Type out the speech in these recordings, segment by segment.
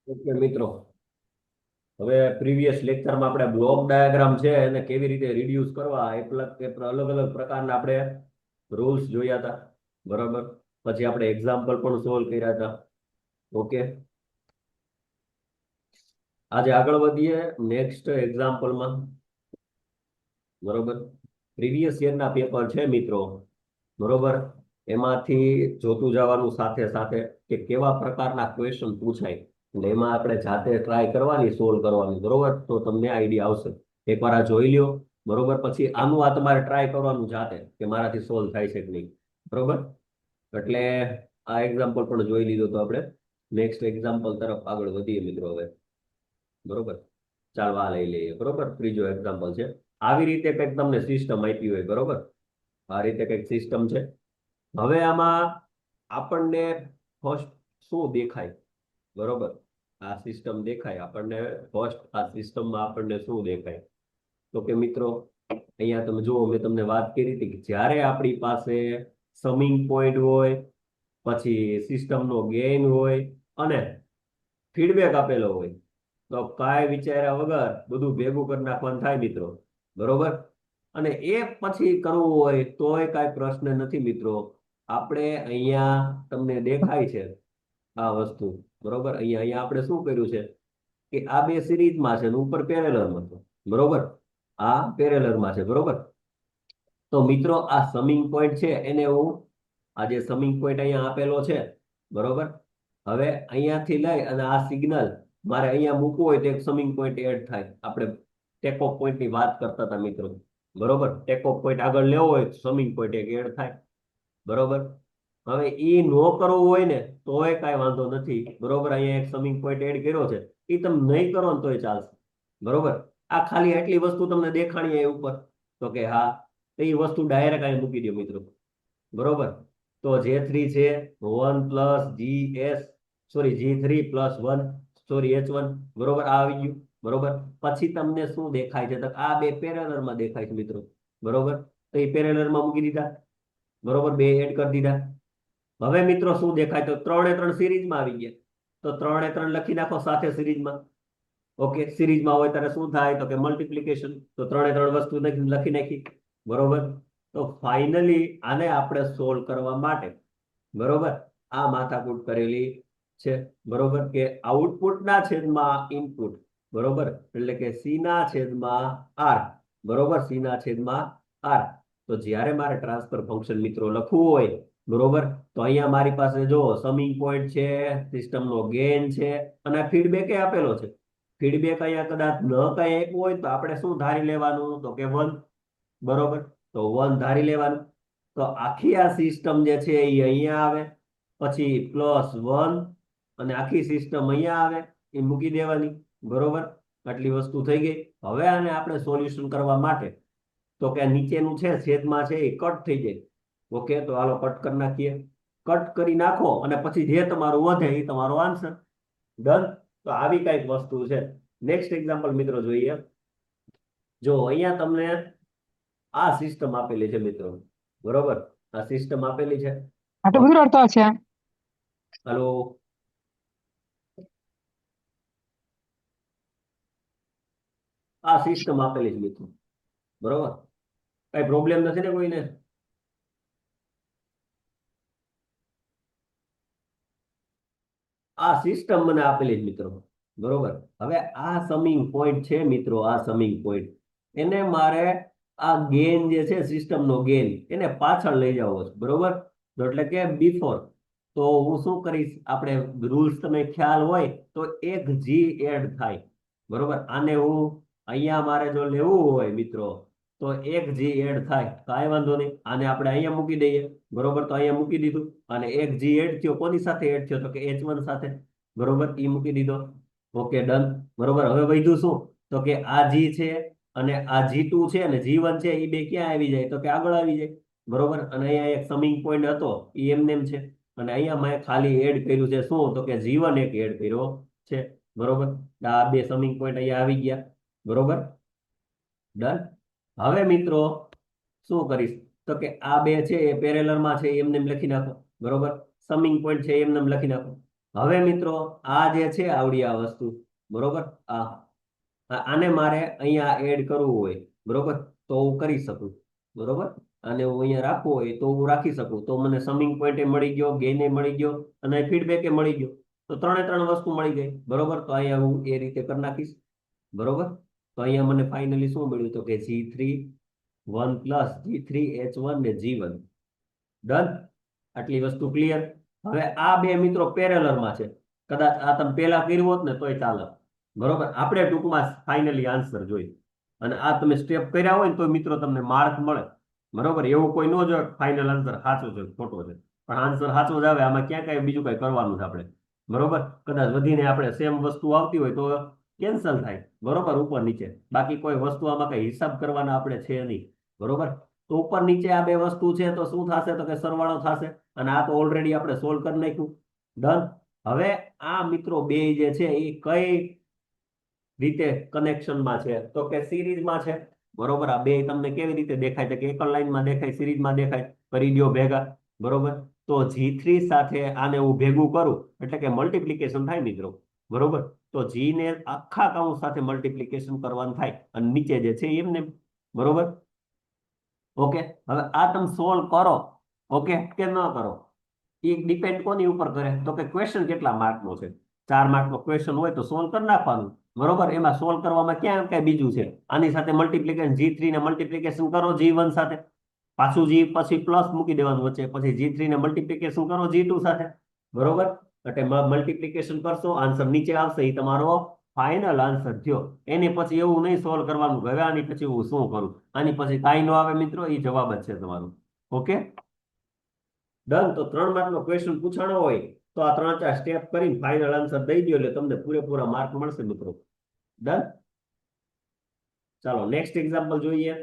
Okay મિત્રો, હવે previous લેક્ચરમાં આપણે બ્લોક ડાયાગ્રામ છે એને કેવી રીતે રિડ્યુસ કરવા અલગ અલગ પ્રકારના આપણે રૂલ્સ જોયા હતા. બરાબર. પછી આપણે એક્ઝામ્પલ પણ સોલ્વ કર્યા હતા. ઓકે, આજે આગળ વધીએ નેક્સ્ટ એક્ઝામ્પલમાં. બરોબર. પ્રીવિયસ યરના પેપર છે મિત્રો. બરોબર. એમાંથી જોતું જવાનું સાથે સાથે કે કેવા પ્રકારના ક્વેશ્ચન પૂછાય, એટલે એમાં આપણે જાતે ટ્રાય કરવાની, સોલ્વ કરવાની. બરોબર, તો તમને આઈડિયા આવશે. એકવાર આ જોઈ લ્યો. બરોબર, પછી આનું આ તમારે ટ્રાય કરવાનું જાતે કે મારાથી સોલ્વ થાય છે કે નહીં. બરોબર. એટલે આ એક્ઝામ્પલ પણ જોઈ લીધો તો આપણે નેક્સ્ટ એક્ઝામ્પલ તરફ આગળ વધીએ મિત્રો. હવે બરોબર, ચાલો આ લઈ લઈએ. બરોબર, ત્રીજો એક્ઝામ્પલ છે. આવી રીતે કંઈક તમને સિસ્ટમ આપી હોય. બરોબર, આ રીતે કંઈક સિસ્ટમ છે. હવે આમાં આપણને ફર્સ્ટ શું દેખાય? બરોબર, આ સિસ્ટમ દેખાય આપણને. ફર્સ્ટ આ સિસ્ટમમાં આપણને શું દેખાય? તો કે મિત્રો, અહીંયા તમે જુઓ, મેં તમને વાત કરી હતી કે જ્યારે આપણી પાસે સમિંગ પોઈન્ટ હોય, પછી સિસ્ટમનો ગેઇન હોય અને ફીડબેક આપેલો હોય, તો કાંઈ વિચાર્યા વગર બધું ભેગું કરી નાખવાનું થાય મિત્રો. બરોબર. અને એ પછી કરવું હોય તોય કાંઈ પ્રશ્ન નથી મિત્રો. આપણે અહીંયા તમને દેખાય છે આ વસ્તુ. બરોબર, અહીંયા અહીંયા આપણે શું કર્યું છે કે આ બે સિરીઝમાં છે અને ઉપર પેરેલલમાં છે. બરોબર, આ પેરેલલમાં છે. બરોબર. તો મિત્રો, આ સમિંગ પોઈન્ટ છે એને હું, આ જે સમિંગ પોઈન્ટ અહીંયા આપેલો છે. બરોબર. હવે અહીંયાથી લઈ અને આ સિગ્નલ મારે અહીંયા મૂકવું હોય તો એક સમિંગ પોઈન્ટ એડ થાય. આપણે ટેક ઓફ પોઈન્ટની વાત કરતા હતા મિત્રો. બરોબર, ટેક ઓફ પોઈન્ટ આગળ લેવો હોય તો સમિંગ પોઈન્ટ એક એડ થાય. બરોબર. હવે એ નો કરવું હોય ને તોય કાંઈ વાંધો નથી. બરોબર, અહીંયા એક સમિંગ પોઈન્ટ એડ કર્યો છે. એ તમે નહીં કરો ને તોય ચાલશે. બરોબર. આ ખાલી આટલી વસ્તુ તમને દેખાણી એ ઉપર, તો કે હા, તો એ વસ્તુ ડાયરેક્ટ અહીં મૂકી દો મિત્રો. બરોબર. તો J3 છે 1 plus GS, sorry G3 plus 1, sorry H1. બરોબર, આ આવી ગયું. બરોબર. પછી તમને શું દેખાય છે? તો આ બે પેરેલલમાં દેખાય છે મિત્રો. બરોબર, તો એ પેરેલલમાં મૂકી દીધા. બરોબર, બે એડ કરી દીધા. હવે મિત્રો શું દેખાય? તો 3 એ 3 સિરીઝમાં આવી ગયા. તો 3 એ 3 લખી નાખો સાથે સિરીઝમાં. ઓકે, સિરીઝમાં હોય ત્યારે શું થાય? તો કે મલ્ટિપ્લિકેશન. તો 3 એ 3 વસ્તુ લખી નાખી. બરોબર. તો ફાઇનલી આને આપણે સોલ્વ કરવા માટે, બરોબર, આ માથાકૂટ કરેલી છે. બરોબર, કે આઉટપુટના છેદમાં ઇનપુટ. બરોબર, એટલે કે સી ના છેદમાં આર. બરોબર, સી ના છેદમાં આર. તો જ્યારે મારે ટ્રાન્સફર ફંક્શન મિત્રો લખવું હોય, બરોબર, તો અહીંયા મારી પાસે જો સમિંગ પોઈન્ટ છે, સિસ્ટમનો ગેઇન છે અને ફીડબેક આપેલો છે. ફીડબેક અહીંયા કદાચ ન કઈ આપ્યું હોય તો આપણે શું ધારી લેવાનું? તો કે 1. બરોબર, તો 1 ધારી લેવાનું. તો આખી આ સિસ્ટમ જે છે એ અહીંયા આવે, પછી +1, અને આખી સિસ્ટમ અહીંયા આવે, એ મૂકી દેવાની. બરોબર, આટલી વસ્તુ થઈ ગઈ. હવે આને આપણે સોલ્યુશન કરવા માટે, તો કે નીચેનું છે છેદમાં છે એ કટ થઈ જાય. ઓકે, તો હાલો કટ કરી નાખીએ. કટ કરી નાખો અને પછી જે તમારું વધે એ તમારો આન્સર. ડન. તો આવી કઈક વસ્તુ છે. નેક્સ્ટ એક્ઝામ્પલ મિત્રો જોઈએ. જો અહીંયા તમને આ સિસ્ટમ આપેલી છે મિત્રો. બરોબર, આ સિસ્ટમ આપેલી છે. આટલું બધું રડતો છે. હલો, આ સિસ્ટમ આપેલી છે મિત્રો. બરોબર, કઈ પ્રોબ્લેમ નથી ને કોઈને? આ સિસ્ટમ મને આપેલી જ મિત્રો. બરોબર. હવે આ સમિંગ પોઈન્ટ છે મિત્રો, આ સમિંગ પોઈન્ટ એને મારે, આ ગેન જે છે સિસ્ટમનો ગેન, એને પાછળ લઈ જવો છે. બરોબર, તો એટલે કે બિફોર. તો હું શું કરીશ? આપણે રૂલ્સ તમે ખ્યાલ હોય તો એક જી એડ થાય. બરોબર, આને હું અહીંયા મારે જો લેવું હોય મિત્રો, તો એક જી એડ થાય. કાંઈ વાંધો નહીં, આને આપણે અહીંયા મૂકી દઈએ. બરોબર, તો અહીંયા મૂકી દીધું. અને એક જી એડ થયો, કોની સાથે એડ થયો? તો કે H1 સાથે. બરોબર, એ મૂકી દીધો. Okay, done. બરોબર, હવે વધ્યું શું? તો કે આ જી છે અને આ G2 છે અને G1 છે, એ બે ક્યાં આવી જાય? તો કે આગળ આવી જાય. બરોબર, અને અહીંયા એક સમિંગ પોઈન્ટ હતો, એ એમને એમ છે. અને અહીંયા મેં ખાલી એડ કર્યું છે શું? તો કે G1 એક એડ કર્યો છે. બરોબર, આ બે સમિંગ પોઈન્ટ અહીંયા આવી ગયા. બરોબર, ડન. હવે મિત્રો શું કરીશ? તો કે આ બે છે એ પેરેલલમાં છે, એમને એમ લખી નાખો. બરોબર, સમિંગ પોઈન્ટ છે એમને એમ લખી નાખો. હવે મિત્રો આ જે છે આવડી આ વસ્તુ, બરોબર, આને મારે અહીંયા એડ કરવું હોય, બરોબર, તો હું કરી શકું, બરોબર. અને હું અહીંયા રાખવું હોય તો હું રાખી શકું, તો મને સમિંગ પોઈન્ટ મળી ગયો, ગેઇન મળી ગયો અને ફીડબેક મળી ગયો. તો ત્રણે ત્રણ વસ્તુ મળી ગઈ, બરોબર. તો અહીંયા હું એ રીતે કરી નાખીશ, બરોબર. તો અહીંયા મને ફાઇનલી શું મળ્યું, તો કે G3 1 પ્લસ G3H1 ને G1. ડન. આટલી વસ્તુ ક્લિયર. હવે આ બે મિત્રો પેરેલરમાં છે. કદાચ આ તમે પેલા કર્યું હોત ને તોય ચાલે, બરોબર. આપણે ટૂંકમાં ફાઇનલી આન્સર જોઈ, અને આ તમે સ્ટેપ કર્યા હોય ને તો મિત્રો તમને માર્ક મળે, બરોબર. એવું કોઈ ન જો ફાઇનલ આન્સર સાચો છે ખોટો છે, પણ આન્સર સાચો જ આવે. આમાં ક્યાં કઈ બીજું કઈ કરવાનું છે આપણે, બરોબર. કદાચ વધીને આપણે સેમ વસ્તુ આવતી હોય તો કેન્સલ થાય, બરોબર, ઉપર નીચે. બાકી કોઈ વસ્તુ આમાં કઈ હિસાબ કરવાના આપણે છે નહીં, બરોબર. તો ઉપર નીચે આ બે વસ્તુ છે તો શું થશે, તો કે સરવાળો થશે. અને આ તો ઓલરેડી આપણે સોલ્વ કરી નાખ્યું. ડન. હવે આ મિત્રો બે જે છે એ કઈ રીતે કનેક્શનમાં છે, તો કે સિરીઝમાં છે, બરોબર. આ બે તમને કેવી રીતે દેખાય છે, કે એક લાઈનમાં દેખાય, સિરીઝમાં દેખાય. કરી દો ભેગા, બરોબર. તો G3 સાથે આને હું ભેગું કરું એટલે કે મલ્ટિપ્લિકેશન થાય મિત્રો, બરોબર. તો G ને આખા કાઉન્ટ સાથે મલ્ટિપ્લિકેશન કરવાનું થાય, અને નીચે જે છે એમને, બરોબર. ઓકે. હવે આ તમે સોલ્વ કરો, ઓકે, કે ન કરો, એ ડિપેન્ડ કોની ઉપર કરે, તો કે ક્વેશ્ચન કેટલા માર્કનો છે. 4 માર્કનો ક્વેશ્ચન હોય તો સોલ્વ કરી નાખવાનું, બરોબર. એમાં સોલ્વ કરવામાં ક્યાં કઈ બીજું છે. આની સાથે મલ્ટિપ્લિકેશન G3 ને મલ્ટિપ્લિકેશન કરો G1 સાથે, પાછું G પછી પ્લસ મૂકી દેવાનું વચ્ચે, પછી G3 ને મલ્ટિપ્લિકેશન કરો G2 સાથે, બરોબર. એટલે મલ્ટિપ્લિકેશન કરશો, આન્સર નીચે આવશે, એ તમારો ફાઇનલ આન્સર થયો. એની પછી એવું નહીં સોલ્વ કરવાનું હવે આની પછી હું શું કરું, આની પછી કાંઈ ન આવે મિત્રો, એ જવાબ જ છે તમારો. ઓકે. ડન. તો 3 માર્કનો ક્વેશ્ચન પૂછાણો હોય તો આ 3-4 સ્ટેપ કરીને ફાઇનલ આન્સર દઈ દો એટલે તમને પૂરેપૂરા માર્ક મળશે મિત્રો. ડન. ચાલો નેક્સ્ટ એક્ઝામ્પલ જોઈએ.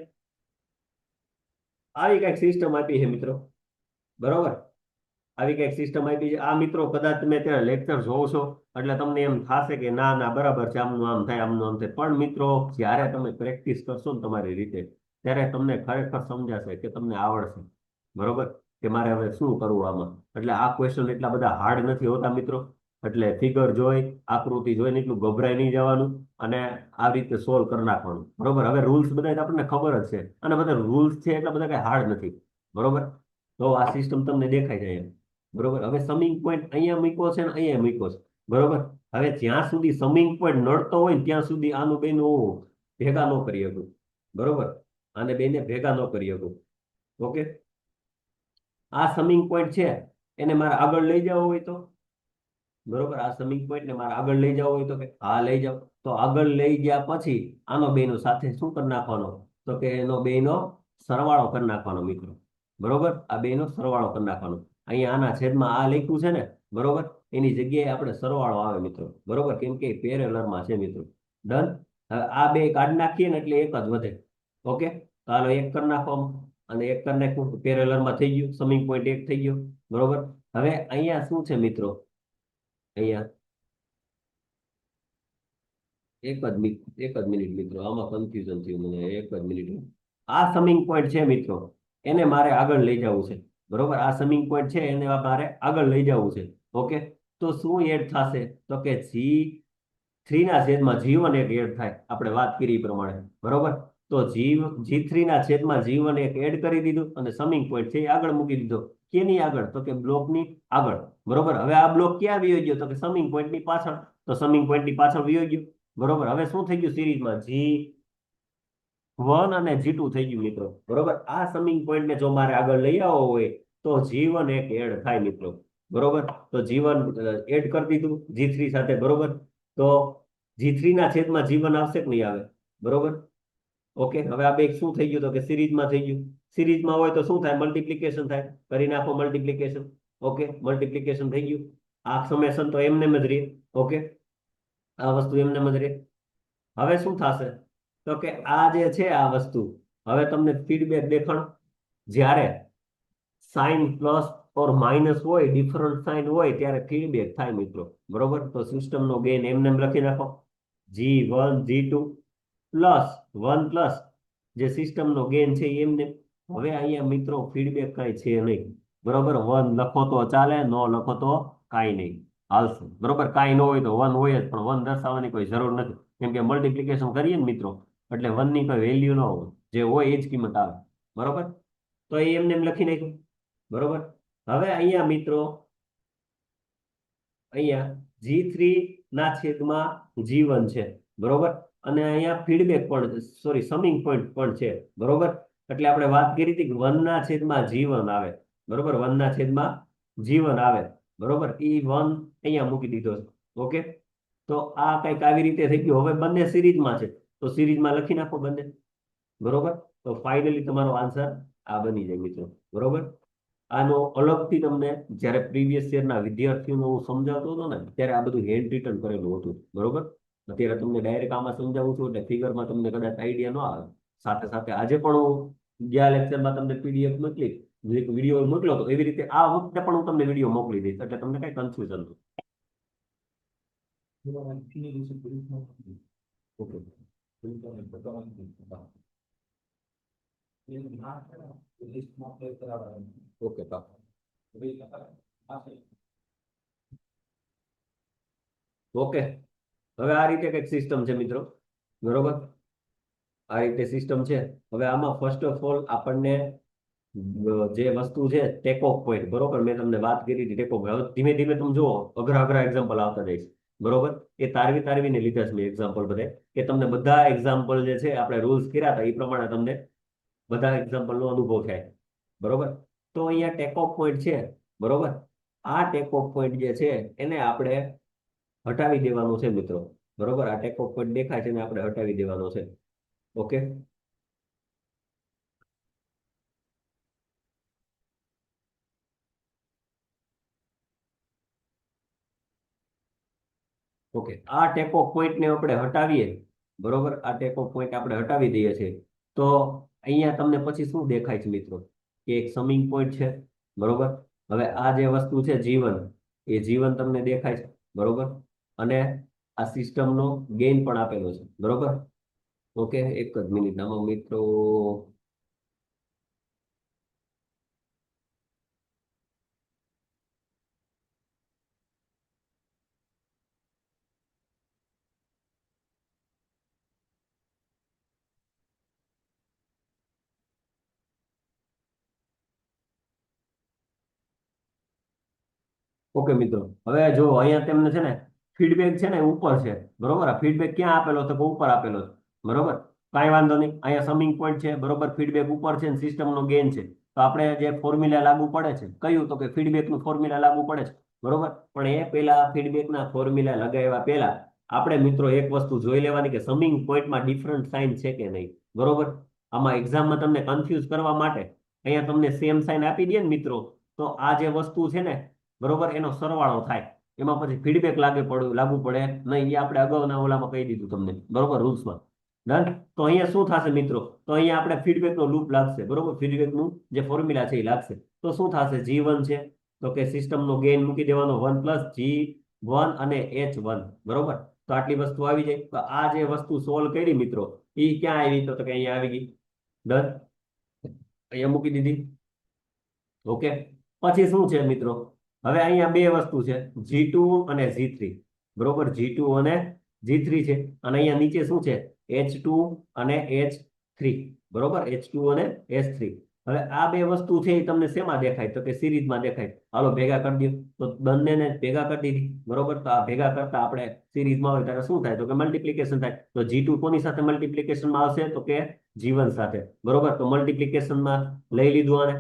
આવી કઈક સિસ્ટમ આપી છે મિત્રો, બરોબર. આવી કઈક સિસ્ટમ આપી છે. આ મિત્રો કદાચ તમે ત્યાં લેક્ચર જોવો છો એટલે તમને એમ થશે કે ના ના બરાબર છે, આમનું આમ થાય, આમનું આમ થાય. પણ મિત્રો જ્યારે તમે પ્રેક્ટિસ કરશો ને તમારી રીતે, ત્યારે તમને ખરેખર સમજાશે કે તમને આવડશે, બરોબર, કે મારે હવે શું કરવું આમાં. એટલે આ ક્વેશ્ચન એટલા બધા હાર્ડ નથી હોતા મિત્રો. એટલે ફિગર જોઈ, આકૃતિ જોઈને એટલું ગભરાઈ નહીં જવાનું, અને આ રીતે સોલ્વ કરી નાખવાનું, બરોબર. હવે રૂલ્સ બધા આપણને ખબર જ છે, અને બધા રૂલ્સ છે એટલા બધા કઈ હાર્ડ નથી, બરોબર. તો આ સિસ્ટમ તમને દેખાય છે અહીંયા, બરોબર. હવે સમિંગ પોઈન્ટ અહીંયા મૂક્યો છે ને અહીંયા મૂક્યો છે, બરોબર. હવે જ્યાં સુધી સમિંગ પોઈન્ટ નડતો હોય ને ત્યાં સુધી આનું બેનું ભેગા ન કરી શકું, બરોબર. આને બેને ભેગા ન કરી શકું. ઓકે. આ સમિંગ પોઈન્ટ છે એને મારે આગળ લઈ જવો હોય તો, બરોબર, આ સમિંગ પોઈન્ટ ને મારે આગળ લઈ જવો હોય તો કે હા લઈ જાઓ. તો આગળ લઈ ગયા પછી આનો બેનો સાથે શું કરી નાખવાનો, તો કે એનો બેનો સરવાળો કરી નાખવાનો મિત્રો, બરોબર. આ બેનો સરવાળો કરી નાખવાનો. અહીંયા આના છેદમાં આ લખ્યું છે ને, બરોબર, એની જગ્યાએ આપણે સરવાળો આવે મિત્રો, બરોબર, કેમ કે પેરેલરમાં છે મિત્રો. ડન. હવે આ બે કાઢી નાખીએ ને એટલે એક જ વધે. ઓકે. તો આનો એક કરી નાખો, અને એક કરી નાખ્યું, પેરેલરમાં થઈ ગયું, સમિંગ પોઈન્ટ એક થઈ ગયો, બરોબર. હવે અહીંયા શું છે મિત્રો, અહીંયા એક જ મિનિટ મિત્રો, આમાં કન્ફ્યુઝન થયું મને, એક જ મિનિટ. આ સમિંગ પોઈન્ટ છે મિત્રો, એને મારે આગળ લઈ જવું છે, બરોબર. આ સમિંગ પોઈન્ટ છે એને મારે આગળ લઈ જવું છે. ઓકે. તો શું એડ થશે, તો કે G3 ના છેદમાં G1 એક એડ થાય, આપણે વાત કરી એ પ્રમાણે, બરોબર. તો G3 ના છેદમાં G1 એક એડ કરી દીધું, અને સમિંગ પોઈન્ટ છે એ આગળ મૂકી દીધો. કેની આગળ, તો કે બ્લોકની આગળ, બરોબર. હવે આ બ્લોક ક્યાં વયો ગયો, તો કે સમિંગ પોઈન્ટની પાછળ. તો સમિંગ પોઈન્ટની પાછળ વયો ગયો, બરોબર. હવે શું થઈ ગયું, સિરીઝમાં G1 અને G2 થઈ ગયું મિત્રો, બરોબર. આ સમિંગ પોઈન્ટ ને જો મારે આગળ લઈ આવવો હોય તો G1 એક એડ થાય મિત્રો, બરોબર. તો G1 એડ કરી દીધું G3 સાથે, બરોબર. તો G3 ના છેદમાં G1 આવશે કે નહીં આવે, બરોબર. ઓકે. હવે આ બે શું થઈ ગયું, તો કે સિરીઝમાં થઈ ગયું. સિરીઝમાં હોય તો શું થાય, મલ્ટિપ્લિકેશન થાય, કરી નાખો મલ્ટિપ્લિકેશન. ઓકે. મલ્ટિપ્લિકેશન થઈ ગયું. આ સમેશન તો એમને જ રહે. ઓકે. આ વસ્તુ એમને જ રહે. હવે શું થશે, તો કે આ જે છે આ વસ્તુ, હવે તમને ફીડબેક દેખાણ, જ્યારે સાઇન પ્લસ ઓર માઇનસ હોય, ડિફરન્ટ સાઇન હોય ત્યારે ફીડબેક થાય મિત્રો, બરોબર. તો સિસ્ટમનો ગેઇન એમને લખી નાખો, G1 G2 પ્લસ 1 પ્લસ જે સિસ્ટમનો ગેઇન છે એમને. હવે અહીંયા મિત્રો ફીડબેક કાંઈ છે નહીં, બરોબર. 1 લખો તો ચાલે, ન લખો તો કાંઈ નહીં. હાલશે, બરોબર. કાંઈ ન હોય તો 1 હોય જ, પણ 1 દર્શાવવાની કોઈ જરૂર નથી, કેમ કે મલ્ટિપ્લિકેશન કરીએ ને મિત્રો, એટલે 1 ની કોઈ વેલ્યુ ન હોય, જે હોય એ જ કિંમત આવે, બરોબર. તો એ એમને એમ લખી નાખ્યું, બરોબર. હવે અહીંયા મિત્રો, અહીંયા G3 ના છેદમાં G1 છે, બરોબર. અને અહીંયા ફીડબેક પણ, સોરી, સમિંગ પોઈન્ટ પણ છે, બરોબર. એટલે આપણે વાત કરી હતી કે 1 ના છેદમાં G1 આવે, બરોબર. 1 ના છેદમાં G1 આવે, બરોબર. એ 1 અહીંયા મૂકી દીધો છે, ઓકે. તો આ કંઈક આવી રીતે થઈ ગયું. હવે બંને સિરીઝમાં છે, તો સિરીઝમાં લખી નાખો બંને, બરોબર. તો ફાઇનલી તમારો આન્સર આ બની જાય મિત્રો, બરોબર. આનો અલગથી તમને જ્યારે પ્રીવિયસ યરના વિદ્યાર્થીઓને હું સમજાવતો હતો ને, ત્યારે આ બધું હેન્ડ રિટન કરેલું હતું, બરોબર. અત્યારે તમને ડાયરેક્ટ આમાં સમજાવું છું એટલે ફિગરમાં તમને કદાચ આઈડિયા ન આવે. સાથે સાથે આજે પણ હું ગયા લેક્ચરમાં તમને પીડીએફ મોકલી, વિડીયો મોકલો, તો એવી રીતે આ વખતે પણ હું તમને વિડીયો મોકલી દઈશ, એટલે તમને કઈ કન્ફ્યુઝન ઓકે. ઓકે. હવે આ રીતે કઈક સિસ્ટમ છે મિત્રો, બરોબર. આ રીતે સિસ્ટમ છે. હવે આમાં ફર્સ્ટ ઓફ ઓલ આપણને જે વસ્તુ છે ટેક ઓફ પોઈન્ટ, બરોબર. મેં તમને વાત કરી હતી ટેક ઓફ. હવે ધીમે ધીમે તમે જુઓ, અઘરા અઘરા એક્ઝામ્પલ આવતા જાય છે, બરોબર. એ તારવીને લીધા છે મેં એક્ઝામ્પલ બધે, કે તમને બધા એક્ઝામ્પલ જે છે આપણે રૂલ્સ કર્યા હતા એ પ્રમાણે તમને બધા એક્ઝામ્પલ નો અનુભવ થાય, બરોબર. તો અહીંયા ટેક ઓફ પોઈન્ટ છે, બરોબર. આ ટેક ઓફ પોઈન્ટ જે છે એને આપણે હટાવી દેવાનો છે મિત્રો, બરોબર. આ ટેક ઓફ પોઈન્ટ દેખાય છે ને આપણે હટાવી દેવાનો છે, ઓકે. ઓકે. આ ટેક ઓફ પોઈન્ટ ને આપણે હટાવીએ, બરોબર. આ ટેક ઓફ પોઈન્ટ આપણે હટાવી દઈએ છીએ, તો અહીંયા તમને પછી શું દેખાય છે મિત્રો, કે એક સમિંગ પોઈન્ટ છે, બરોબર. હવે આ જે વસ્તુ છે G1, એ G1 તમને દેખાય છે, બરોબર. અને આ સિસ્ટમનો ગેઇન પણ આપેલો છે, બરોબર. ઓકે, એક જ મિનિટ આમાં મિત્રો. ઓકે મિત્રો, હવે જો અહીંયા તેમને છે ને ફીડબેક છે ને ઉપર છે, બરોબર. આ ફીડબેક ક્યાં આપેલો છે? તો ઉપર આપેલો છે, બરોબર. કાંઈ વાંધો નહીં. અહીંયા સમિંગ પોઈન્ટ છે, બરોબર. ફીડબેક ઉપર છે, સિસ્ટમનો ગેઇન છે. તો આપણે જે ફોર્મ્યુલા લાગુ પડે છે કયું, તો કે ફીડબેકનું ફોર્મ્યુલા લાગુ પડે છે, બરોબર. પણ એ પહેલા ફીડબેકના ફોર્મ્યુલા લગાવ્યા પહેલા આપણે મિત્રો એક વસ્તુ જોઈ લેવાની, કે સમિંગ પોઈન્ટમાં ડિફરન્ટ સાઇન છે કે નહીં, બરોબર. આમાં એક્ઝામમાં તમને કન્ફ્યુઝ કરવા માટે અહીંયા તમને સેમ સાઇન આપી દે ને મિત્રો, તો આ જે વસ્તુ છે ને, બરોબર, એનો સરવાળો થાય. એમાં પછી ફીડબેક લાગુ પડે નહીં. એ આપણે અગાઉના ઓલામાં કહી દીધું તમને, બરોબર, રૂલ્સમાં. ડન. તો અહીંયા શું થશે મિત્રો, તો અહીંયા આપણે ફીડબેક નો લૂપ લાગશે, બરોબર. ફીડબેક નું જે ફોર્મ્યુલા છે એ લાગશે. તો શું થશે? G1 છે, તો કે સિસ્ટમનો ગેઇન મૂકી દેવાનો 1 પ્લસ G1 અને H1, બરોબર. તો આટલી વસ્તુ આવી જાય. તો આ જે વસ્તુ સોલ્વ કરી મિત્રો, એ ક્યાં આવી? તો કે અહીંયા આવી ગઈ. ડન. અહીંયા મૂકી દીધી, ઓકે. પછી શું છે મિત્રો, હવે અહીંયા બે વસ્તુ છે, G2 અને G3, બરોબર. G2 અને G3 છે. અને અહીંયા નીચે શું છે? H2 અને H3, બરોબર. H2 અને H3. હવે આ બે વસ્તુ છે એ તમને શેમાં દેખાય? તો કે સિરીઝમાં દેખાય. હાલો ભેગા કરી દો. તો બંનેને ભેગા કરી દીધી, બરોબર. તો આ ભેગા કરતા આપણે સિરીઝમાં હોય ત્યારે શું થાય? તો કે મલ્ટિપ્લિકેશન થાય. તો G2 કોની સાથે મલ્ટિપ્લિકેશનમાં આવશે? તો કે G1 સાથે, બરોબર. તો મલ્ટિપ્લિકેશનમાં લઈ લીધું આને.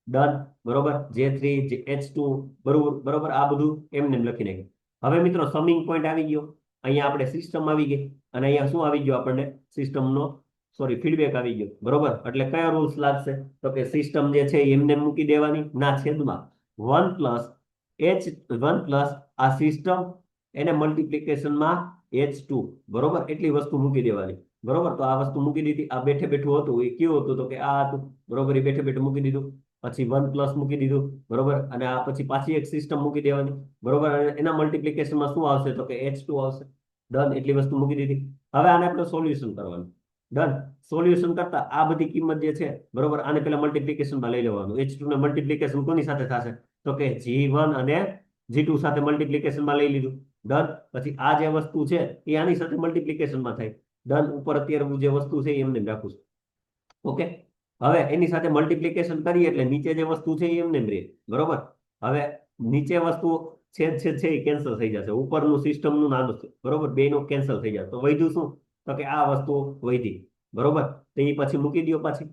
ડન, બરોબર. J3 H2, બરોબર. આ બધું એમને લખી નાખ્યું. હવે મિત્રો સમિંગ પોઈન્ટ આવી ગયો. અહીંયા આપણે સિસ્ટમ આવી ગઈ, અને અહીંયા શું આવી ગયો? આપણને સિસ્ટમનો, સોરી, ફીડબેક આવી ગયો, બરોબર. એટલે કયા રૂલ્સ લાગશે? તો કે સિસ્ટમ જે છે એમને મૂકી દેવાની ના છેદમાં 1 પ્લસ H1 પ્લસ આ સિસ્ટમ એને મલ્ટિપ્લિકેશનમાં H2, બરોબર. એટલી વસ્તુ મૂકી દેવાની, બરોબર. તો આ વસ્તુ મૂકી દીધી. આ બેઠે બેઠું હતું એ કેવું હતું? તો કે આ હતું, બરોબર. એ બેઠે બેઠું મૂકી દીધું. પછી 1 પ્લસ મૂકી દીધું, બરોબર. અને આ પછી પાછી એક સિસ્ટમ મૂકી દેવાની, બરોબર. અને એના મલ્ટિપ્લિકેશનમાં શું આવશે? તો કે H2 આવશે. ડન. એટલી વસ્તુ મૂકી દીધી. હવે આને આપણે સોલ્યુશન કરવાનું. ડન. સોલ્યુશન કરતા આ બધી કિંમત જે છે, બરોબર, આને પેલા મલ્ટિપ્લિકેશનમાં લઈ લેવાનું. H2 ને મલ્ટિપ્લિકેશન કોની સાથે થશે? તો કે G1 અને G2 સાથે મલ્ટિપ્લિકેશનમાં લઈ લીધું, ડન. પછી આ જે વસ્તુ છે એ આની સાથે મલ્ટિપ્લિકેશનમાં થાય, ડન. ઉપર અત્યારે જે વસ્તુ છે એ એમને રાખું છું, ઓકે. હવે એની સાથે મલ્ટિપ્લિકેશન કરીએ એટલે નીચે જે વસ્તુ છે એ એમને રહે, બરોબર. હવે નીચે વસ્તુ છેદ છેદ છે એ કેન્સલ થઈ જશે, ઉપરનું સિસ્ટમનું નાનું છે, બરોબર, બે નું કેન્સલ થઈ જશે, તો વધ્યું શું? તો કે આ વસ્તુ વધી, બરોબર. તો એ પછી મૂકી દો પાછી,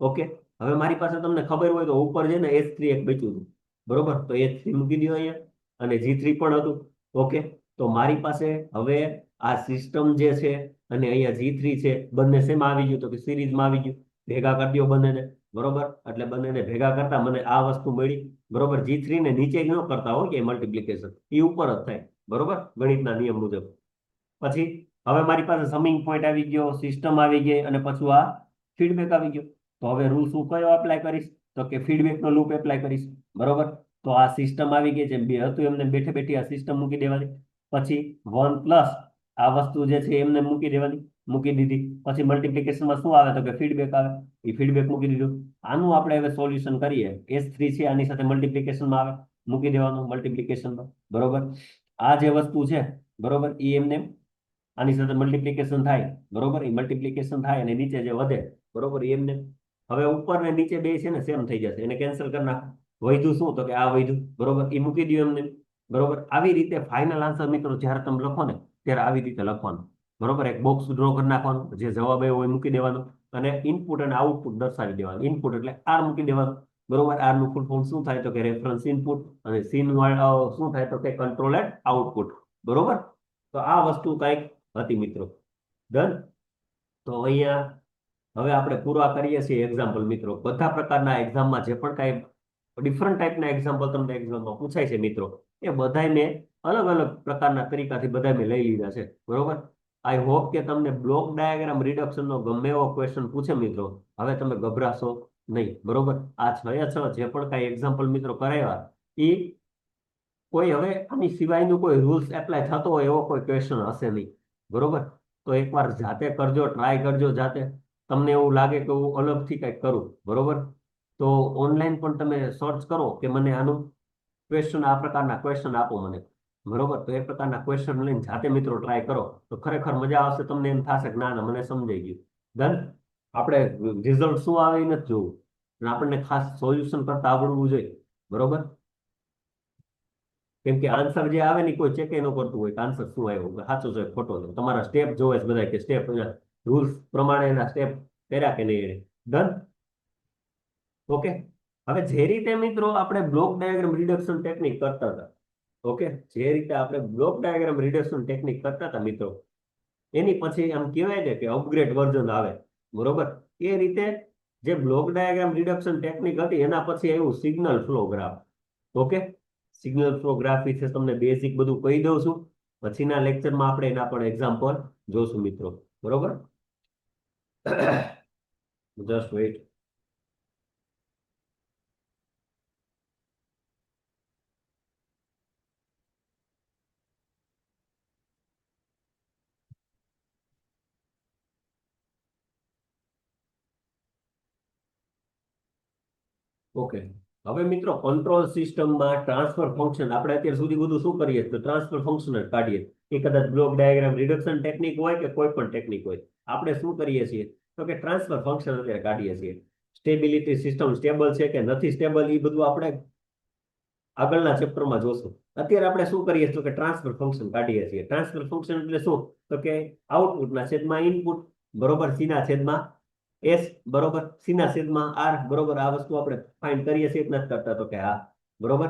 ઓકે. હવે મારી પાસે તમને ખબર હોય તો ઉપર છે ને H3 એક બચ્યું હતું, બરોબર, તો H3 મૂકી દો અહીંયા, અને G3 પણ હતું, ઓકે. તો મારી પાસે હવે આ સિસ્ટમ જે છે અને અહીંયા G3 છે, બંને શેમાં આવી ગયું? તો કે સિરીઝમાં આવી ગયું. ભેગા કરી દો બંનેને, બરોબર. એટલે બંનેને ભેગા કરતા મને આ વસ્તુ મળી, બરોબર. G3 ને નીચે ન કરતા હોય કે મલ્ટિપ્લિકેશન, એ ઉપર જ થાય, બરોબર, ગણિતના નિયમ મુજબ. પછી હવે મારી પાસે સમિંગ પોઈન્ટ આવી ગયો, સિસ્ટમ આવી ગઈ, અને પછી આ ફીડબેક આવી ગયો. તો હવે રૂલ શું કયો એપ્લાય કરીશ? તો કે ફીડબેક નો લૂપ એપ્લાય કરીશ, બરોબર. તો આ સિસ્ટમ આવી ગઈ છે, બે હતું એમને બેઠે બેઠી આ સિસ્ટમ મૂકી દેવાની. પછી 1 પ્લસ આ વસ્તુ જે છે એમને મૂકી દેવાની, મૂકી દીધી. પછી મલ્ટિપ્લિકેશનમાં શું આવે? તો કે ફીડબેક આવે, એ ફીડબેક મૂકી દીધું. આનું આપણે હવે સોલ્યુશન કરીએ. S3 છે આની સાથે મલ્ટિપ્લિકેશનમાં આવે, મૂકી દેવાનું મલ્ટિપ્લિકેશનમાં, બરોબર. આ જે વસ્તુ છે, બરોબર, એ એમને આની સાથે મલ્ટિપ્લિકેશન થાય, બરોબર, એ મલ્ટિપ્લિકેશન થાય અને નીચે જે વધે, બરોબર, એમને. હવે ઉપર ને નીચે બે છે ને સેમ થઈ જશે, એને કેન્સલ કરી નાખ. વધ્યું શું? તો કે આ વધ્યું, બરોબર, એ મૂકી દો એમને, બરોબર. આવી રીતે ફાઇનલ આન્સર મિત્રો જ્યારે તમે લખો ને ત્યારે આવી રીતે લખવાનું, બરોબર. એક બોક્સ ડ્રો કરી નાખવાનું, જે જવાબ આવ્યો હોય મૂકી દેવાનો, અને ઇનપુટ અને આઉટપુટ દર્શાવી દેવાનું. ઇનપુટ એટલે આર મૂકી દેવાનું, બરોબર. આર નું ફૂલ ફોર્મ શું થાય? તો કે રેફરન્સ ઇનપુટ, અને સીન શું થાય? તો કે કંટ્રોલ એન્ડ આઉટપુટ, બરોબર. તો આ વસ્તુ કઈક હતી મિત્રો, ડન. તો અહીંયા હવે આપણે પૂરા કરીએ છીએ એક્ઝામ્પલ મિત્રો. બધા પ્રકારના એક્ઝામમાં જે પણ કાંઈ ડિફરન્ટ ટાઈપના એક્ઝામ્પલ તમને એક્ઝામમાં પૂછાય છે મિત્રો, એ બધાય મેં અલગ અલગ પ્રકારના તરીકાથી બધા મેં લઈ લીધા છે, બરોબર. આઈ હોપ કે તમને બ્લોક ડાયાગ્રામ રિડક્શનનો ગમે એવો ક્વેશ્ચન પૂછે મિત્રો, હવે તમે ગભરાશો નહીં, બરોબર. આ 6 જે પણ કાંઈ એક્ઝામ્પલ મિત્રો કરાવ્યા, એ કોઈ હવે આની સિવાયનું કોઈ રૂલ્સ એપ્લાય થતો હોય એવો કોઈ ક્વેશ્ચન હશે નહીં, બરોબર. તો એકવાર જાતે કરજો, ટ્રાય કરજો જાતે. તમને એવું લાગે કે હું અલગથી કંઈક કરું, બરોબર, તો ઓનલાઈન પણ તમે સર્ચ કરો કે મને આનું ક્વેશ્ચન, આ પ્રકારના ક્વેશ્ચન આપો મને, બરોબર. તો એ પ્રકારના ક્વેશ્ચન લઈને જાતે મિત્રો ટ્રાય કરો, તો ખરેખર મજા આવશે. તમને એમ થશે કે ના ના મને સમજાઈ ગયું, ડન. આપણે રિઝલ્ટ શું આવે એ નથી જોવું, અને આપણને ખાસ સોલ્યુશન કરતા આવડવું જોઈએ, બરોબર. કેમ કે આન્સર જે આવે ને કોઈ ચેક ન કરતું હોય કે આન્સર શું આવ્યો, સાચો છે ખોટો છે. તમારા સ્ટેપ જોવે છે બધા કે સ્ટેપ રૂલ્સ પ્રમાણે એના સ્ટેપ કર્યા કે નહીં, ડન, ઓકે. હવે જે રીતે મિત્રો આપણે બ્લોક ડાયાગ્રામ રિડક્શન ટેકનિક કરતા હતા, ઓકે, જે રીતે આપણે બ્લોક ડાયાગ્રામ રિડક્શન ટેકનિક કરતા હતા મિત્રો, એની પછી આમ કહેવાય ને કે અપગ્રેડ વર્ઝન આવે, બરોબર. એ રીતે જે બ્લોક ડાયાગ્રામ રિડક્શન ટેકનિક હતી એના પછી આવ્યું signal flow graph, okay. Signal flow graph વિશે તમને બેઝિક બધું કહી દઉં છું. પછીના લેક્ચરમાં આપણે એના પણ એક્ઝામ્પલ જોશું મિત્રો, બરોબર. Just weight. ઓકે. હવે મિત્રો કંટ્રોલ સિસ્ટમમાં ટ્રાન્સફર ફંક્શન આપણે અત્યાર સુધી બધું શું કરીએ તો ટ્રાન્સફર ફંક્શન જ કાઢીએ. એ કદાચ બ્લોક ડાયાગ્રામ રિડક્શન ટેકનિક હોય કે કોઈ પણ ટેકનિક હોય, આપણે શું કરીએ છીએ તો કે ટ્રાન્સફર ફંક્શન અત્યારે કાઢીએ છીએ. સ્ટેબિલિટી સિસ્ટમ સ્ટેબલ છે કે નથી સ્ટેબલ એ બધું આપણે આગળના ચેપ્ટરમાં જોશું. અત્યારે આપણે શું કરીએ તો કે ટ્રાન્સફર ફંક્શન કાઢીએ છીએ. ટ્રાન્સફર ફંક્શન એટલે શું? તો કે આઉટપુટના છેદમાં ઇનપુટ, બરોબર, સીના છેદમાં એસ, બરોબર, સીના છેદમાં આર, બરોબર. આ વસ્તુ આપણે ફાઇન્ડ કરીએ છીએ નથી કરતા તો કે હા, બરોબર.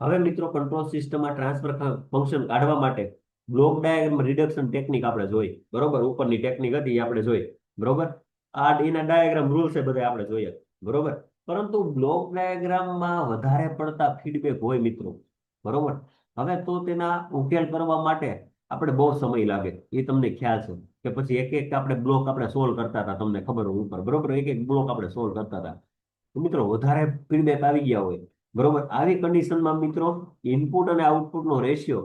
હવે મિત્રો કંટ્રોલ સિસ્ટમમાં ટ્રાન્સફર ફંક્શન કાઢવા માટે બ્લોક ડાયાગ્રામ રિડક્શન ટેકનિક આપણે જોઈ, બરોબર. ઉપરની ટેકનિક હતી એ આપણે જોઈ, બરોબર. આ એના ડાયાગ્રામ રૂલ્સ છે બધા આપણે જોઈએ, બરોબર. પરંતુ બ્લોક ડાયાગ્રામમાં વધારે પડતા ફીડબેક હોય મિત્રો, બરોબર. હવે તો તેના ઉકેલ કરવા માટે આપણે બહુ સમય લાગે, એ તમને ખ્યાલ છે કે પછી એક એક આપણે બ્લોક આપણે સોલ્વ કરતા હતા, તમને ખબર હોય ઉપર, બરોબર. એક એક બ્લોક આપણે સોલ્વ કરતા હતા, તો મિત્રો વધારે ફીડબેક આવી ગયા હોય, બરોબર. આવી કન્ડિશનમાં મિત્રો ઇનપુટ અને આઉટપુટનો રેશિયો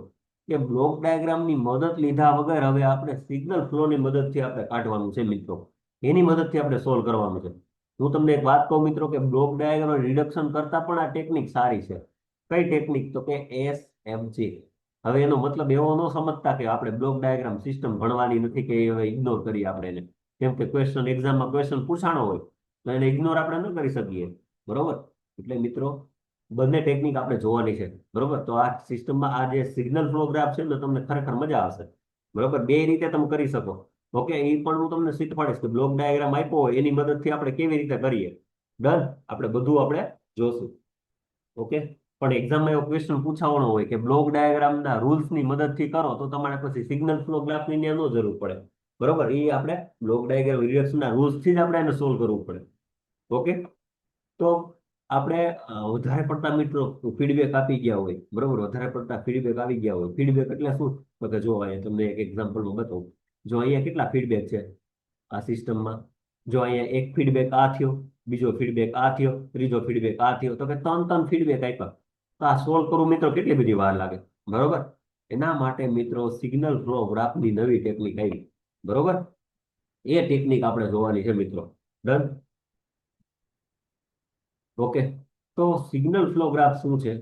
કે બ્લોક ડાયાગ્રામની મદદ લીધા વગર હવે આપણે સિગ્નલ ફ્લોની મદદથી આપણે કાઢવાનું છે મિત્રો. એની મદદથી આપણે સોલ્વ કરવાનું છે. હું તમને એક વાત કહું મિત્રો કે બ્લોક ડાયાગ્રામ રિડક્શન કરતા પણ આ ટેકનિક સારી છે. કઈ ટેકનિક? તો કે એસ FG. હવે એનો મતલબ એવો ન સમજતા કે આપણે બ્લોક ડાયાગ્રામ સિસ્ટમ ભણવાની નથી કે હવે ઇગ્નોર કરીએ આપણે એને. કેમ કે એક્ઝામમાં ક્વેશ્ચન પૂછાણો હોય તો એને ઇગ્નોર આપણે ન કરી શકીએ. બરોબર. એટલે મિત્રો બંને ટેકનિક આપણે જોવાની છે. બરોબર. તો આ સિસ્ટમમાં આ જે સિગ્નલ ફ્લો ગ્રાફ છે ને તમને ખરેખર મજા આવશે. બરોબર. બે રીતે તમે કરી શકો. ઓકે, એ પણ હું તમને શીખવાડીશ કે બ્લોક ડાયાગ્રામ આપ્યો હોય એની મદદથી આપણે કેવી રીતે કરીએ. ડન. આપણે બધું આપણે જોશું. ઓકે. પણ એક્ઝામમાં એવો ક્વેશ્ચન પૂછાવાનો હોય કે બ્લોક ડાયાગ્રામના રૂલ્સની મદદથી કરો તો તમારે પછી સિગ્નલ ફ્લો ગ્રાફની ત્યાં ન જરૂર પડે. બરોબર. એ આપણે બ્લોક ડાયાગ્રામ રિડક્શનના રૂલ્સથી જ આપણે એને સોલ્વ કરવું પડે. ઓકે. તો આપણે વધારે પડતા મિત્રો ફીડબેક આપી ગયા હોય. બરોબર. વધારે પડતા ફીડબેક આવી ગયા હોય. ફીડબેક એટલે શું? તો કે જો અહીંયા તમને એક એક્ઝામ્પલમાં બતાવું. જો અહીંયા કેટલા ફીડબેક છે આ સિસ્ટમમાં. જો અહીંયા એક ફીડબેક આ થયો, બીજો ફીડબેક આ થયો, ત્રીજો ફીડબેક આ થયો, તો કે ત્રણ ત્રણ ફીડબેક આપ્યા. તો આ સોલ્વ કરવું મિત્રો કેટલી બધી વાર લાગે. બરોબર. એના માટે મિત્રો સિગ્નલ ફ્લો ગ્રાફની નવી ટેકનિક આવી. બરોબર. એ ટેકનિક આપણે જોવાની છે મિત્રો. ડન. ઓકે. તો સિગ્નલ ફ્લો ગ્રાફ શું છે?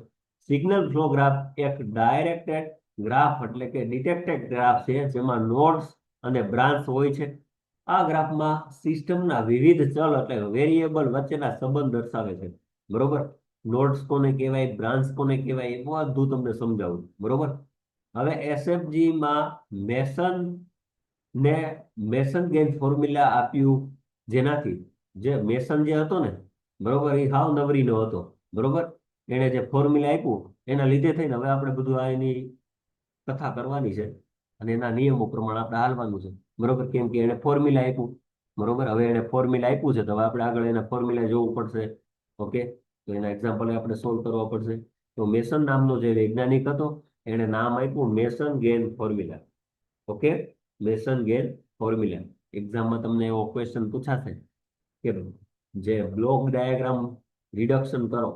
સિગ્નલ ફ્લો ગ્રાફ એક ડાયરેક્ટેડ ગ્રાફ એટલે કે ડિટેક્ટેડ ગ્રાફ છે જેમાં નોડ્સ અને બ્રાન્ચ હોય છે. આ ગ્રાફમાં સિસ્ટમના વિવિધ ચલ એટલે વેરિયેબલ વચ્ચેના સંબંધ દર્શાવે છે. બરોબર. નોડ્સ કોને કહેવાય, બ્રાન્ચ કોને કહેવાય, એ બધું તમને સમજાવું. બરોબર. હવે SFG માં મેસન ગેન ફોર્મ્યુલા આપ્યું, જેનાથી જે મેસન જે હતો ને, બરોબર, એ હાવ નવરીનો હતો. બરોબર. એને જે ફોર્મ્યુલા આપ્યું એના લીધે થઈને હવે આપણે બધું આ એની કથા કરવાની છે અને એના નિયમો પ્રમાણે આપણે હાલવાનું છે. બરોબર. કેમ કે એને ફોર્મ્યુલા આપ્યું. બરોબર. હવે એને ફોર્મ્યુલા આપ્યું છે તો હવે આપણે આગળ એના ફોર્મ્યુલા જોવું પડશે. ઓકે. તો એના એક્ઝામ્પલ આપણે સોલ્વ કરવા પડશે. તો મેસન નામનો જે વૈજ્ઞાનિક હતો એને નામ આપ્યું Mason gain formula. Okay. Mason gain formula. એક્ઝામમાં તમને એવો ક્વેશ્ચન પૂછાશે કે જે બ્લોક ડાયાગ્રામ રિડક્શન કરો.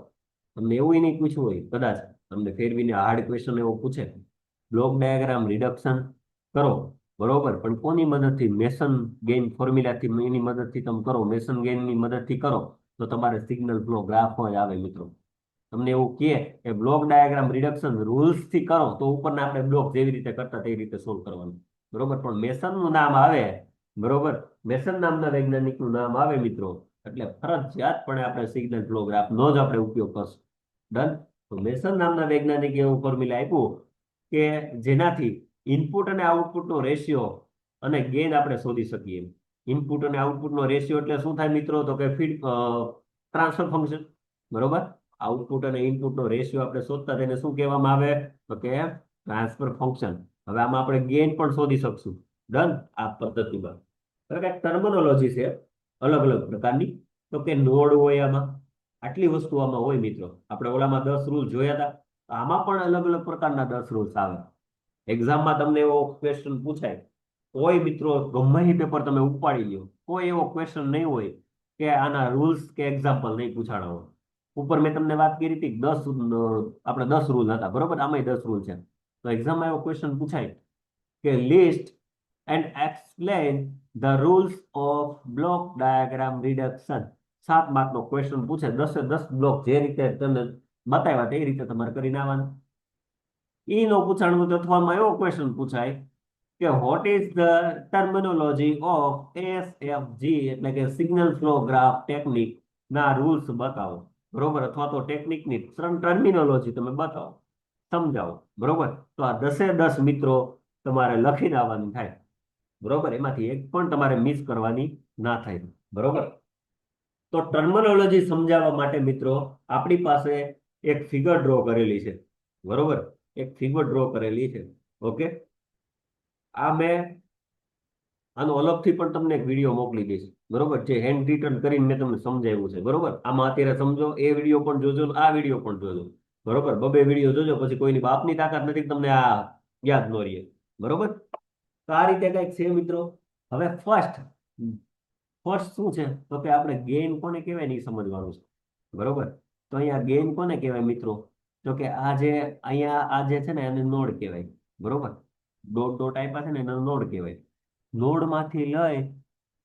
તમને એવું નહીં પૂછવું હોય, કદાચ તમને ફેરવીને હાર્ડ ક્વેશ્ચન એવો પૂછે, બ્લોક ડાયાગ્રામ રિડક્શન કરો. બરોબર. પણ કોની મદદથી? મેસન ગેઇન ફોર્મ્યુલાથી એની મદદથી તમે કરો, મેસન ગેઇનની મદદથી કરો તો તમારે સિગ્નલ ફ્લો ગ્રાફ હોય આવે મિત્રો. તમને એવું કહે કે બ્લોક ડાયાગ્રામ રિડક્શન રૂલ્સ થી કરો તો ઉપરના આપણે બ્લોક જેવી રીતે કરતા તેવી રીતે સોલ્વ કરવાનું. બરોબર. પણ મેસનનું નામ આવે. બરોબર. મેસન નામના વૈજ્ઞાનિકનું નામ આવે મિત્રો એટલે ફરજિયાતપણે આપણે સિગ્નલ ફ્લો ગ્રાફનો જ આપણે ઉપયોગ કરશું. ડન. તો મેસન નામના વૈજ્ઞાનિકે એવું ફોર્મ્યુલા આપ્યું કે જેનાથી ઇનપુટ અને આઉટપુટનો રેશિયો અને ગેઇન આપણે શોધી શકીએ. ઇનપુટ અને આઉટપુટનો રેશિયો એટલે શું થાય મિત્રો? તો કે ફીડ ટ્રાન્સફર ફંક્શન. બરોબર. આઉટપુટ અને ઇનપુટનો રેશિયો આપણે શોધતા તેને શું કહેવામાં આવે? તો કે ટ્રાન્સફર ફંક્શન. હવે આમાં આપણે ગેઇન પણ શોધી શકશું. ડન. આ પદ્ધતિમાં ટર્મિનોલોજી છે અલગ અલગ પ્રકારની. તો કે નોડ હોય આમાં, આટલી વસ્તુ આમાં હોય મિત્રો. આપણે ઓલામાં 10 રૂલ જોયા હતા. આમાં પણ અલગ અલગ પ્રકારના 10 રૂલ્સ આવે. એક્ઝામમાં તમને એવો ક્વેશ્ચન પૂછાય, કોઈ મિત્રો ગમે એ પેપર તમે ઉપાડી લ્યો, કોઈ એવો ક્વેશ્ચન નહીં હોય કે આના રૂલ્સ કે એક્ઝામ્પલ નહીં પૂછાણા હોય. ઉપર મેં તમને વાત કરી હતી 10 આપણે 10 રૂલ હતા. બરોબર. આમાંય 10 રૂલ છે. તો એક્ઝામમાં એવો ક્વેશ્ચન પૂછાય કે list and explain the rules of block diagram reduction. 7 માર્કનો ક્વેશ્ચન પૂછે, 10 બ્લોક જે રીતે તમને બતાવ્યા તે રીતે તમારે કરીને આવવાનું. ઈ નો પૂછાણું તો અથવામાં એવો ક્વેશ્ચન પૂછાય કે what is the terminology of SFG એટલે કે સિગ્નલ ફ્લો ગ્રાફ ટેકનિક ના રૂલ્સ બતાવો. બરોબર. અથવા તો ટેકનિકની ટર્મિનોલોજી તમે બતાવો, સમજાવો. બરોબર. તો આ 10 મિત્રો તમારે લખીને આવવાનું થાય. બરોબર. એમાંથી એક પણ તમારે મિસ કરવાની ના થાય. બરોબર. તો ટર્મિનોલોજી સમજાવવા માટે મિત્રો આપણી પાસે એક ફિગર ડ્રો કરેલી છે. બરોબર. એક ફિગર ડ્રો કરેલી છે. ઓકે. આ મેં આનો અલગથી પણ તમને એક વિડીયો મોકલી દઈશ. બરોબર. જે હેન્ડ રિટન કરીને મેં તમને સમજાવ્યું છે. બરોબર. આમાં અત્યારે સમજો, એ વિડીયો પણ જોજો, આ વિડીયો પણ જોજો. બરોબર. બબે વિડીયો જોજો, પછી કોઈની બાપની તાકાત નથી તમને આ યાદ ન રહે. બરોબર. તો આ રીતે કઈક છે મિત્રો. હવે ફર્સ્ટ શું છે? તો કે આપણે ગેઇન કોને કહેવાય નહીં સમજવાનું છે. બરોબર. તો અહીંયા ગેઇન કોને કહેવાય મિત્રો? તો કે આ જે અહીંયા આ જે છે ને એને નોડ કહેવાય. બરોબર. ડોટ ડોટ આપ્યા છે ને એને નોડ કહેવાય. નોડમાંથી લઈ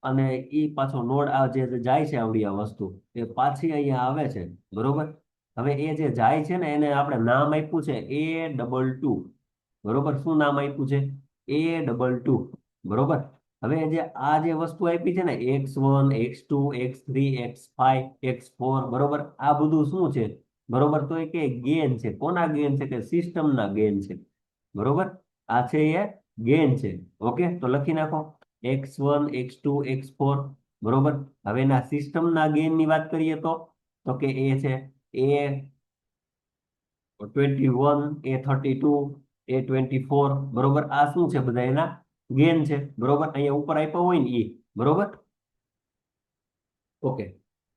અને ઈ પાછો નોડ આ જે જાય છે આવડી આ વસ્તુ એ પાછી અહીંયા આવે છે. બરોબર. હવે એ જે જાય છે ને એને આપણે નામ આપ્યું છે A22, બરોબર? શું નામ આપ્યું છે? A22, બરોબર? હવે જે આ જે વસ્તુ આપી છે ને X1, X2, X3, X5, X4, બરોબર? આ બધું શું છે? બરોબર? તો એ કે ગેન છે. કોના ગેન છે? કે સિસ્ટમના ગેન છે, બરોબર? આ છે એ ગેન છે. ઓકે, તો લખી નાખો X1, X2, X4, બરોબર? હવે એના સિસ્ટમના ગેનની વાત કરીએ તો કે એ છે A21, A32, A24, બરોબર? આ શું છે? બધા એના ગેન છે, બરોબર? અહીંયા ઉપર આપ્યો હોય ને એ, બરોબર? ઓકે,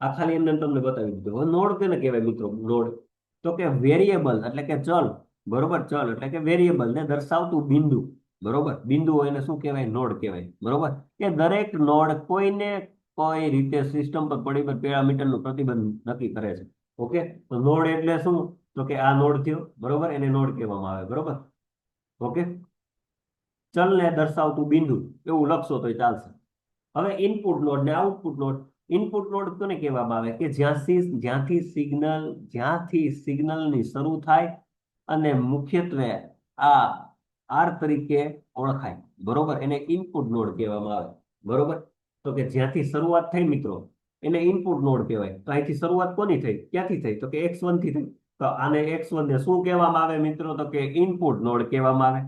આ ખાલી એમને તમને બતાવી દીધું. હવે નોડ કેને કહેવાય મિત્રો? નોડ તો કે વેરિયેબલ એટલે કે ચલ, બરોબર? ચલ એટલે કે વેરિયેબલ ને દર્શાવતું બિંદુ, બરોબર? બિંદુ હોય એને શું કહેવાય? નોડ કહેવાય, બરોબર? કે દરેક નોડ કોઈને કોઈ રીતે સિસ્ટમ પર પરિબળ પેરામીટરનું પ્રતિબંધ નક્કી કરે છે. ઓકે, તો નોડ એટલે શું? તો કે આ નોડ થયો, બરોબર? એને નોડ કહેવામાં આવે, બરોબર? ઓકે, ચલને દર્શાવતું બિંદુ એવું લખશો તો ચાલશે. હવે ઇનપુટ નોડ ને આઉટપુટ નોડ. ઇનપુટ નોડ કોને કહેવામાં આવે? કે જ્યાંથી સિગ્નલની શરૂ થાય અને મુખ્યત્વે આ આર તરીકે ઓળખાય, બરોબર? એને ઇનપુટ નોડ કહેવામાં આવે, બરોબર? તો કે જ્યાંથી શરૂઆત થઈ મિત્રો એને ઇનપુટ નોડ કહેવાય. તો અહીંથી શરૂઆત કોની થઈ? ક્યાંથી થઈ? તો કે X1 થી થઈ. તો આને X1 ને શું કહેવામાં આવે મિત્રો? તો કે ઇનપુટ નોડ કહેવામાં આવે,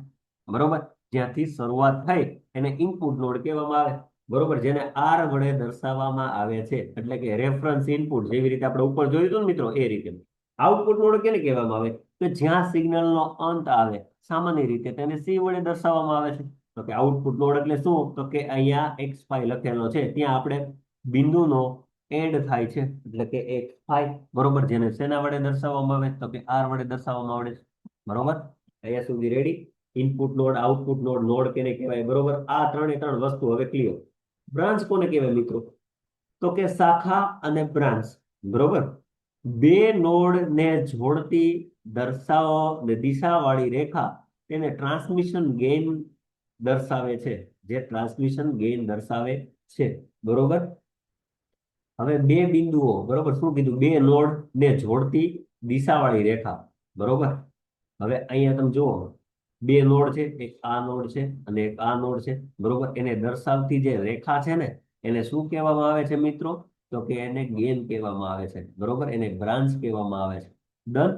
બરોબર? જ્યાંથી શરૂઆત થઈ એને ઇનપુટ નોડ કહેવામાં આવે, બરોબર? જેને આર વડે દર્શાવવામાં આવે છે, એટલે કે રેફરન્સ ઇનપુટ, જેવી રીતે આપણે ઉપર જોયું હતું ને મિત્રો એ રીતે. આઉટપુટ નોડ કેને કહેવામાં આવે? કે જ્યાં સિગ્નલનો અંત આવે, સામાન્ય રીતે તેને સી વડે દર્શાવવામાં આવે છે. તો કે આઉટપુટ નોડ એટલે શું? તો કે અહીંયા X5 લખેલો છે ત્યાં આપણે બિંદુનો એડ થાય છે એટલે કે X5, બરોબર? જેને શેના વડે દર્શાવવામાં આવે? તો કે આર વડે દર્શાવવામાં આવે છે, બરોબર? અહીંયા સુધી ready? Input node, output node, node કેને કહેવાય, બરોબર? આ ત્રણે ત્રણ વસ્તુ હવે ક્લિયર. બ્રાન્ચ કોને કહેવાય મિત્રો? તો કે શાખા અને બ્રાન્ચ, બરોબર? બે નોડ ને જોડતી દર્શાવો ને દિશાવાળી રેખા તેને ટ્રાન્સમિશન ગેઇન દર્શાવે છે, જે ટ્રાન્સમિશન ગેઇન દર્શાવે છે, બરોબર? હવે બે બિંદુઓ, બરોબર? શું કીધું? બે નોડ ને જોડતી દિશાવાળી રેખા, બરોબર? હવે અહીંયા તમે જુઓ બે નોડ છે, એક આ નોડ છે અને એક આ નોડ છે, બરોબર? એને દર્શાવતી જે રેખા છે ને એને શું કહેવામાં આવે છે મિત્રો? તો કે એને ગેન કહેવામાં આવે છે, બરોબર? એને બ્રાન્ચ કહેવામાં આવે છે. ડન.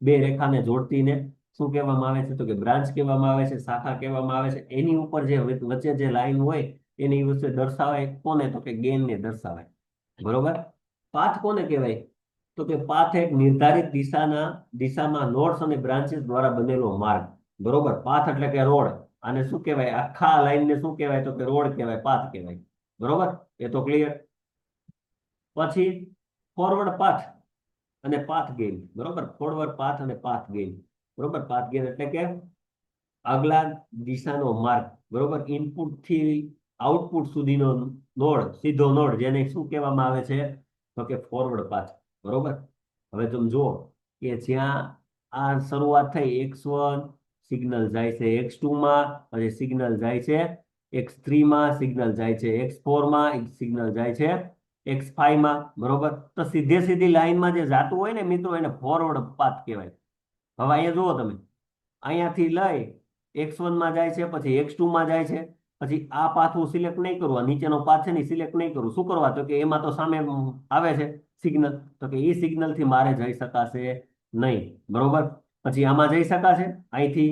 બે રેખાને જોડતીને શું કહેવામાં આવે છે? તો કે બ્રાન્ચ કહેવામાં આવે છે, શાખા કહેવામાં આવે છે. એની ઉપર જે વચ્ચે જે લાઈન હોય એની વચ્ચે દર્શાવાય કોને? તો કે ગેન ને દર્શાવાય, બરોબર? પાથ કોને કહેવાય? તો કે પાથ એક નિર્ધારિત દિશામાં નોડ્સ અને બ્રાન્ચીસ દ્વારા બનેલો માર્ગ, બરોબર? પાથ એટલે કે રોડ. આને શું કહેવાય? આખા લાઈનને શું કહેવાય? તો કે રોડ કહેવાય, પાથ કહેવાય, બરોબર? એ તો ક્લિયર. પછી ફોરવર્ડ પાથ અને પાથ ગેઇન, બરોબર? ફોરવર્ડ પાથ અને પાથ ગેઇન, બરોબર? પાથ ગેઇન એટલે કે આગલા દિશાનો માર્ગ, બરોબર? ઇનપુટ થી આઉટપુટ સુધીનો નોડ, સીધો નોડ, જેને શું કહેવામાં આવે છે? તો કે ફોરવર્ડ પાથ, બરોબર? હવે તમે જુઓ કે જ્યાં આ શરૂઆત થઈ X1, સિગ્નલ જાય છે X2 માં, પછી સિગ્નલ જાય છે X3 માં, સિગ્નલ જાય છે X4 માં, સિગ્નલ જાય છે X5 માં, બરોબર? તો સીધે સીધી લાઈનમાં જે જાતું હોય ને મિત્રો એને ફોરવર્ડ પાથ કહેવાય. હવે અહીંયા જુઓ તમે, અહીંયાથી લઈ X1 માં જાય છે, પછી X2 માં જાય છે, પછી આ પાથ હું સિલેક્ટ નહીં કરું, આ નીચેનો પાથ છે ને સિલેક્ટ નહીં કરું. શું કરવા? તો કે એમાં તો સામે આવે છે સિગ્નલ, તો કે એ સિગ્નલ થી મારે જઈ શકાશે નહીં, બરોબર? પછી આમાં જઈ શકાશે અહીંથી,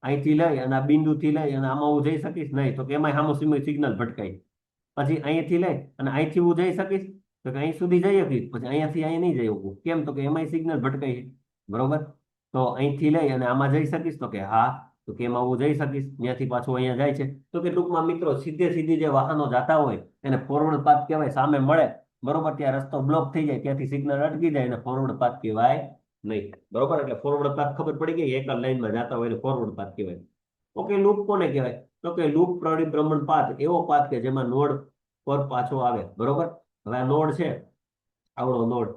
અહીંથી લઈ અને આ બિંદુથી લઈ અને આમાં હું જઈ શકીશ નહીં, તો કે એમાં સામું સિગ્નલ ભટકાય. પછી અહીંથી લઈ અને અહીંથી હું જઈ શકીશ, તો કે અહીં સુધી જઈ શકીશ, પછી અહીંયાથી અહીં નહીં જઈ શકું. કેમ? તો કે એમાં સિગ્નલ ભટકાય છે, બરોબર? તો અહીંથી લઈ અને આમાં જઈ શકીશ, તો કે હા. તો કે એમાં હું જઈ શકીશ, ત્યાંથી પાછું અહીંયા જાય છે. તો કે ટૂંકમાં મિત્રો સીધે સીધી જે વાહનો જતા હોય એને ફોરવર્ડ પાથ કહેવાય. સામે મળે, બરોબર, ત્યાં રસ્તો બ્લોક થઈ જાય, ત્યાંથી સિગ્નલ અટકી જાય અને ફોરવર્ડ પાથ કહેવાય નહીં, બરોબર? એટલે ફોરવર્ડ પાથ ખબર પડી ગઈ, એક જ લાઈનમાં જતા હોય ફોરવર્ડ પાથ કહેવાય. ઓકે, લૂપ કોને કહેવાય? તો કે લૂપ પરિભ્રમણ પાથ એવો પાથ કે જેમાં નોડ પર પાછો આવે, બરોબર? હવે આ નોડ છે, આવડો નોડ,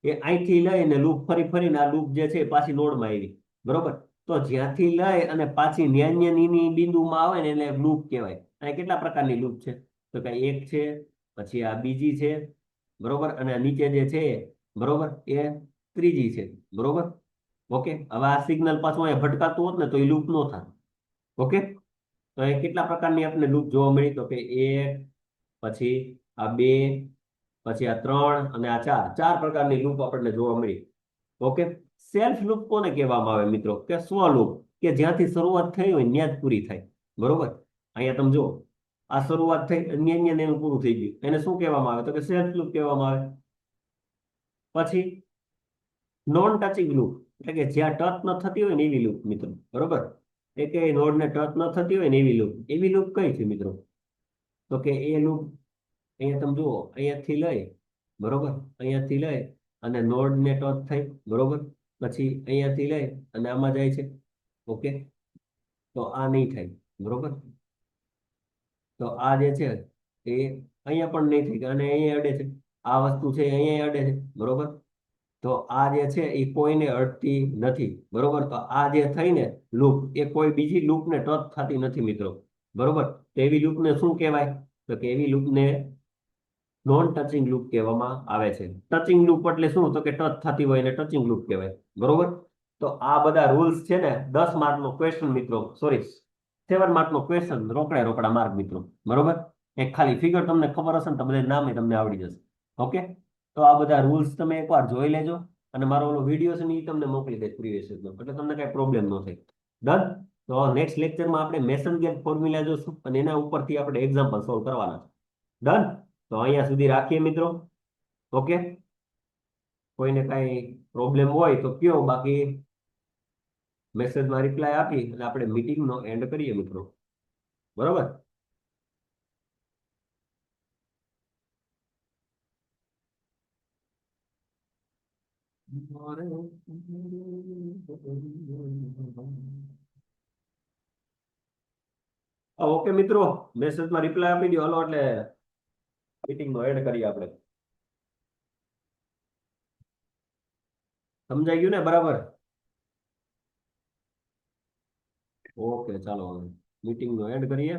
એ અહીંથી લઈને લૂપ ફરી ફરીને આ લૂપ જે છે એ પાછી નોડમાં આવી, બરોબર? તો જ્યાંથી લઈ અને પાછી ન્યાન્યની બિંદુમાં આવે ને એટલે લૂપ કહેવાય. અને કેટલા પ્રકારની લૂપ છે? તો કે એક છે, પછી આ બીજી છે, બરોબર? અને આ નીચે જે છે, બરોબર, એ ત્રીજી છે, બરોબર. ઓકે, હવે આ સિગ્નલ પાછું અહીંયા ભટકાતું હોત ને તો એ લૂપ નો થાય. ઓકે, તો એ કેટલા પ્રકારની આપણે લૂપ જોવા મળી? તો કે એક, પછી આ બે, પછી આ ત્રણ અને આ ચાર, ચાર પ્રકારની લૂપ આપણને જોવા મળી. ઓકે, સેલ્ફ લૂપ કોને કહેવામાં આવે મિત્રો? કે સ્વ લૂપ, કે જ્યાંથી શરૂઆત થઈ હોય ત્યાં જ પૂરી થાય. બરોબર, અહીંયા તમે જુઓ, આ શરૂઆત થઈ અન્ય એનું પૂરું થઈ ગયું, એને શું કહેવામાં આવે? તો કે સેલ્ફ લૂપ કહેવામાં આવે. પછી નોન ટચિંગ લૂપ, એટલે કે જ્યાં ટચ ન થતી હોય ને એવી લૂપ મિત્રો. બરોબર, એ કે નોડ ને ટચ ન થતી હોય ને એવી લૂપ કઈ છે મિત્રો? તો કે એ લૂપ અહીંયા તમે જુઓ, અહીંયાથી લઈ, બરોબર, અહીંયાથી લઈ અને નોડ ને ટચ થઈ, બરોબર, પછી અહીંયાથી લઈ અને આમાં જાય છે. ઓકે, તો આ નહીં થાય, બરોબર. તો આ જે છે એ અહીંયા પણ નહીં થઈ, અને અહીંયા અડે છે. આ વસ્તુ છે અહીંયા અડે છે, બરોબર. તો આ જે છે એ કોઈને અડતી નથી, બરોબર. તો આ જે થઈને લૂપ, એ કોઈ બીજી લૂપને ટચ થતી નથી મિત્રો. બરોબર, તો એવી લૂપને શું કહેવાય? તો કે એવી લૂપને નોન ટચિંગ લૂપ કહેવામાં આવે છે. ટચિંગ લૂપ એટલે શું? તો કે ટચ થતી હોય એને ટચિંગ લૂપ કહેવાય. બરોબર, તો આ બધા રૂલ્સ છે ને 10 માર્કનો ક્વેશ્ચન મિત્રો, સોરી 7 માર્કનો ક્વેશ્ચન, રોકડા માર્ક મિત્રો. બરોબર, એક ખાલી ફિગર તમને ખબર હશે ને તો બધા નામ તમને આવડી જશે. ઓકે, તો આ બધા રૂલ્સ તમે એકવાર જોઈ લેજો, અને મારો ઓલો વિડીયો છે ને એ તમને મોકલી દે પ્રીવિયસ નો, એટલે તમને કઈ પ્રોબ્લેમ ન થાય. ડન. તો નેક્સ્ટ લેક્ચરમાં આપણે મેસન ફોર્મ્યુલા જોશું અને એના ઉપરથી આપણે એક્ઝામ્પલ સોલ્વ કરવાના છે. ડન. તો અહીંયા સુધી રાખીએ મિત્રો. ઓકે, કોઈને કઈ પ્રોબ્લેમ હોય તો કયો, બાકી મેસેજમાં રિપ્લાય આપી અને આપણે મીટિંગનો એન્ડ કરીએ મિત્રો. બરોબર. ઓકે મિત્રો, મેસેજમાં રિપ્લાય આપી દો હાલો, એટલે મીટિંગનો એન્ડ કરીએ આપણે. સમજાઈ ગયું ને બરાબર? ઓકે, ચાલો હવે મીટિંગનો એન્ડ કરીએ.